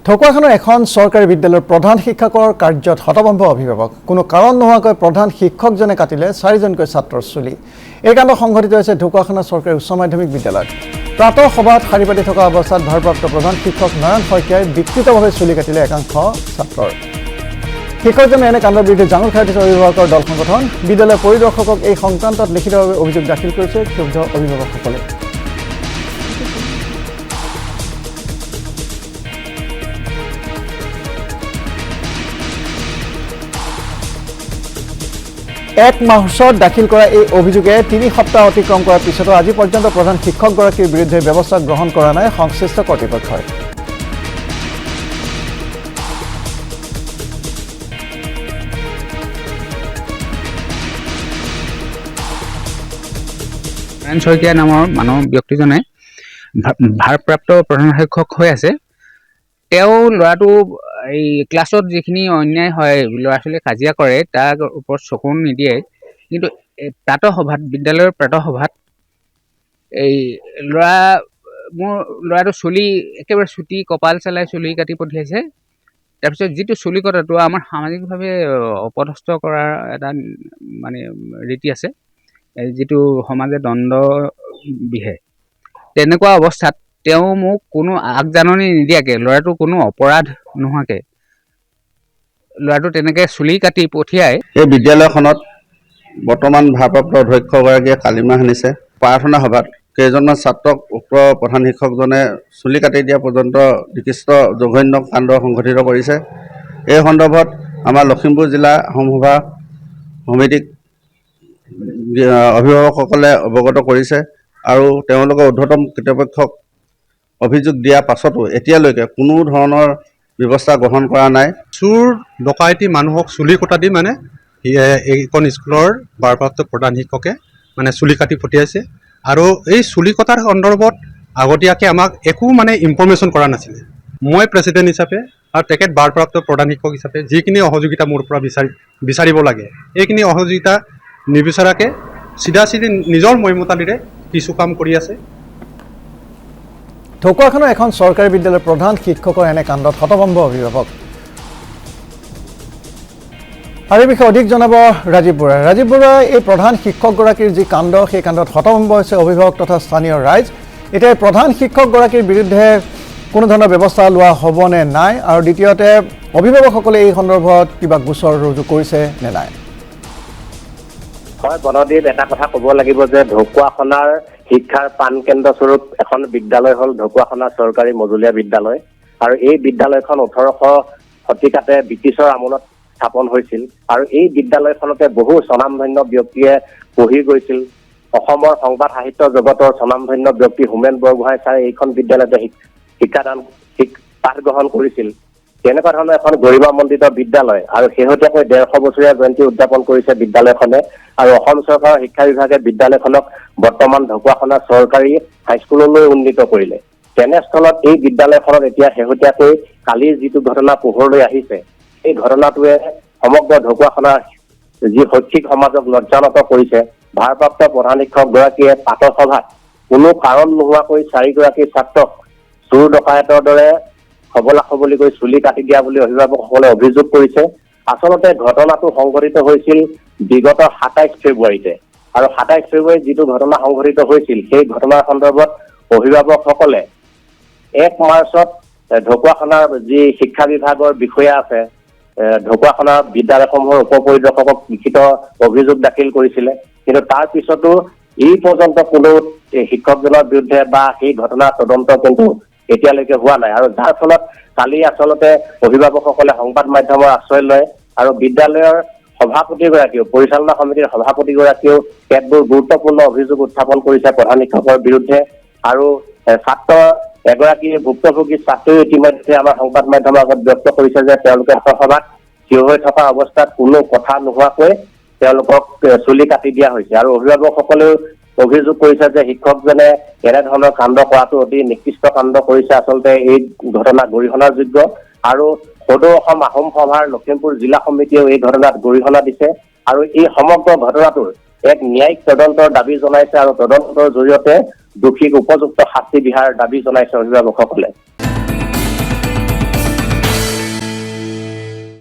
ঢকুৱাখানৰ এখন চৰকাৰী বিদ্যালয়ৰ প্ৰধান শিক্ষকৰ কাৰ্যত হতভম্ব অভিভাৱক কোনো কাৰণ নোহোৱাকৈ প্ৰধান শিক্ষকজনে কাটিলে 4জনকৈ ছাত্ৰৰ চুলি। এই কাণ্ড সংঘটিত হৈছে ঢকুৱাখানৰ চৰকাৰী উচ্চ মাধ্যমিক বিদ্যালয়ত। প্ৰাতঃ সভাত শাৰী পাতি থকা অৱস্থাত ভাৰপ্ৰাপ্ত প্ৰধান শিক্ষক নাৰায়ণ শইকীয়াই বিকৃতভাৱে চুলি কাটিলে একাংশ ছাত্ৰৰ। শিক্ষকজনে এনে কাণ্ডৰ বিৰুদ্ধে জাঙুৰ খাই উঠিছে অভিভাৱকৰ দল সংগঠন। বিদ্যালয়ৰ পৰিদৰ্শকক এই সংক্ৰান্তত লিখিতভাৱে অভিযোগ দাখিল কৰিছে ক্ষুব্ধ অভিভাৱকসকলে। এক মাহত দাখিল কৰা এই অভিযোগে 3 সপ্তাহ অতিক্ৰম কৰাৰ পিছতো আজি পৰ্যন্ত প্ৰধান শিক্ষকগৰাকীৰ বিৰুদ্ধে ব্যৱস্থা গ্ৰহণ কৰা নাই সংশ্লিষ্ট কৰ্তৃপক্ষই। নাৰায়ণ শইকীয়া নামৰ মানুহ ব্যক্তিজনে ভাৰপ্ৰাপ্ত প্ৰধান শিক্ষক হৈ আছে। তেওঁ ল'ৰাটো এই ক্লাছত যিখিনি অন্যায় হয়, ল'ৰা ছোৱালীয়ে কাজিয়া কৰে তাৰ ওপৰত চকু নিদিয়ে। কিন্তু বিদ্যালয়ৰ প্ৰাতঃ সভাত এই মোৰ ল'ৰাটো চুলি একেবাৰে চুটি কপাল চেলাই চুলি কাটি পঠিয়াইছে। তাৰপিছত যিটো চুলি কটাটো আমাৰ সামাজিকভাৱে অপদস্থ কৰাৰ এটা মানে ৰীতি আছে, যিটো সমাজে দণ্ড বিহে। তেনেকুৱা অৱস্থাত তেওঁ মোক কোনো আগজাননী নিদিয়াকৈ ল'ৰাটোৰ কোনো অপৰাধ নোহোৱাকৈ ল'ৰাটো তেনেকৈ চুলি কাটি পঠিয়াই এই বিদ্যালয়খনত বৰ্তমান ভাৰপ্ৰাপ্ত অধ্যক্ষগৰাকীয়ে কালিমা সানিছে। প্ৰাৰ্থনা সভাত কেইজনমান ছাত্ৰক উক্ত প্ৰধান শিক্ষকজনে চুলি কাটি দিয়া পৰ্যন্ত নিকৃষ্ট জঘন্য কাণ্ড সংঘটিত কৰিছে। এই সন্দৰ্ভত আমাৰ লখিমপুৰ জিলা সমসভা সমিতিক অভিভাৱকসকলে অৱগত কৰিছে আৰু তেওঁলোকে ঊৰ্ধ্বতম কৰ্তৃপক্ষক অভিযোগ দিয়াৰ পাছতো এতিয়ালৈকে কোনো ধৰণৰ ব্যৱস্থা গ্ৰহণ কৰা নাই। চুৰ ডকাইতি মানুহক চুলি কটা দি এইখন স্কুলৰ ভাৰপ্ৰাপ্ত প্ৰধান শিক্ষকে চুলি কাটি পঠিয়াইছে আৰু এই চুলি কটাৰ সন্দৰ্ভত আগতীয়াকৈ আমাক একো ইনফৰ্মেশ্যন কৰা নাছিলে। মই প্ৰেছিডেণ্ট হিচাপে আৰু তেখেত ভাৰপ্ৰাপ্ত প্ৰধান শিক্ষক হিচাপে যিখিনি সহযোগিতা মোৰ পৰা বিচাৰিব লাগে, এইখিনি সহযোগিতা নিবিচৰাকৈ চিধা নিজৰ মইমতালিৰে কিছু কাম কৰি আছে। ঢকুৱাখানৰ এখন চৰকাৰী বিদ্যালয়ৰ প্ৰধান শিক্ষকৰ এনে কাণ্ডত হতভম্ব অভিভাৱক। আৰু এই বিষয়ে অধিক জনাব ৰাজীৱ বৰা। ৰাজীৱ বৰা, এই প্ৰধান শিক্ষকগৰাকীৰ যি কাণ্ড, সেই কাণ্ডত হতভম্ব হৈছে অভিভাৱক তথা স্থানীয় ৰাইজ। এতিয়া প্ৰধান শিক্ষকগৰাকীৰ বিৰুদ্ধে কোনো ধৰণৰ ব্যৱস্থা লোৱা হ'বনে নাই, আৰু দ্বিতীয়তে অভিভাৱকসকলে এই সন্দৰ্ভত কিবা গোচৰ ৰুজু কৰিছে নে নাই? হয় বনদীপ, এটা কথা ক'ব লাগিব যে ঢকুৱাখানাৰ শিক্ষাৰ প্ৰাণকেন্দ্ৰস্বৰূপ এখন বিদ্যালয় হ'ল ঢকুৱাখানা চৰকাৰী মজলীয়া বিদ্যালয়। আৰু এই বিদ্যালয়খন 1800 শতিকাতে ব্ৰিটিছৰ আমোলত স্থাপন হৈছিল আৰু এই বিদ্যালয়খনতে বহু স্বনামধন্য ব্যক্তিয়ে পঢ়ি গৈছিল। অসমৰ সংবাদ সাহিত্য জগতৰ স্বনামধন্য ব্যক্তি হোমেন বৰগোহাঁই ছাৰে এইখন বিদ্যালয়তে পাঠ গ্ৰহণ কৰিছিল। তেনেকুৱা ধৰণৰ এখন গৰিমামণ্ডিত বিদ্যালয় আৰু শেহতীয়াকৈ 150 বছৰীয়া জয়ন্তী উদযাপন কৰিছে বিদ্যালয়খনে। আৰু অসম চৰকাৰৰ শিক্ষা বিভাগে বিদ্যালয়খনক বৰ্তমান ঢকুৱাখানা চৰকাৰী হাইস্কুললৈ উন্নীত কৰিলে। তেনেস্থলত এই বিদ্যালয়খনত এতিয়া শেহতীয়াকৈ কালিৰ যিটো ঘটনা পোহৰলৈ আহিছে, এই ঘটনাটোৱে সমগ্ৰ ঢকুৱাখানাৰ যি শৈক্ষিক সমাজক লজ্জানত কৰিছে। ভাৰপ্ৰাপ্ত প্ৰধান শিক্ষকগৰাকীয়ে প্ৰাতঃ সভাত কোনো কাৰণ নোহোৱাকৈ 4গৰাকী ছাত্ৰক চোৰ ডকায়তৰ দৰে সবলা সবলিকৈ চুলি কাটি দিয়া বুলি অভিভাৱকসকলে অভিযোগ কৰিছে। আচলতে ঘটনাটো সংঘটিত হৈছিল বিগত 27 ফেব্ৰুৱাৰীতে আৰু 27 ফেব্ৰুৱাৰীত যিটো ঘটনা সংঘটিত হৈছিল, সেই ঘটনাৰ সন্দৰ্ভত অভিভাৱকসকলে 1 মাৰ্চত ঢকুৱাখানাৰ যি শিক্ষা বিভাগৰ বিষয়া আছে, ঢকুৱাখানাৰ বিদ্যালয়সমূহৰ উপ পৰিদৰ্শকক লিখিত অভিযোগ দাখিল কৰিছিলে। কিন্তু তাৰ পিছতো এই পৰ্যন্ত কোনো শিক্ষকজনৰ বিৰুদ্ধে বা সেই ঘটনাৰ তদন্ত কিন্তু এতিয়ালৈকে হোৱা নাই। আৰু যাৰ ফলত কালি আচলতে অভিভাৱকসকলে সংবাদ মাধ্যমৰ আশ্ৰয় লয় আৰু বিদ্যালয়ৰ সভাপতিগৰাকীয়েও, পৰিচালনা সমিতিৰ সভাপতিগৰাকীয়েও কেতবোৰ গুৰুত্বপূৰ্ণ অভিযোগ উত্থাপন কৰিছে প্ৰধান শিক্ষকৰ বিৰুদ্ধে। আৰু ছাত্ৰ এগৰাকী ভুক্তভোগী ছাত্ৰীও ইতিমধ্যে আমাৰ সংবাদ মাধ্যমৰ আগত ব্যক্ত কৰিছে যে তেওঁলোকে সভাত থিয় হৈ থকা অৱস্থাত কোনো কথা নোহোৱাকৈ তেওঁলোকক চুলি কাটি দিয়া হৈছে। আৰু অভিভাৱকসকলেও অভিযোগ কৰিছে যে শিক্ষকজনে এনেধৰণৰ কাণ্ড কৰাটো অতি নিকৃষ্ট কাণ্ড কৰিছে। আচলতে এই ঘটনা গৰিহণাৰ যোগ্য আৰু সদৌ অসম আহোম সভাৰ লখিমপুৰ জিলা সমিতিয়েও এই ঘটনাত গৰিহণা দিছে আৰু এই সমগ্ৰ ঘটনাটোৰ এক ন্যায়িক তদন্তৰ দাবী জনাইছে আৰু তদন্তৰ জৰিয়তে দোষীক উপযুক্ত শাস্তি বিহাৰ দাবী জনাইছে অভিভাৱকসকলে।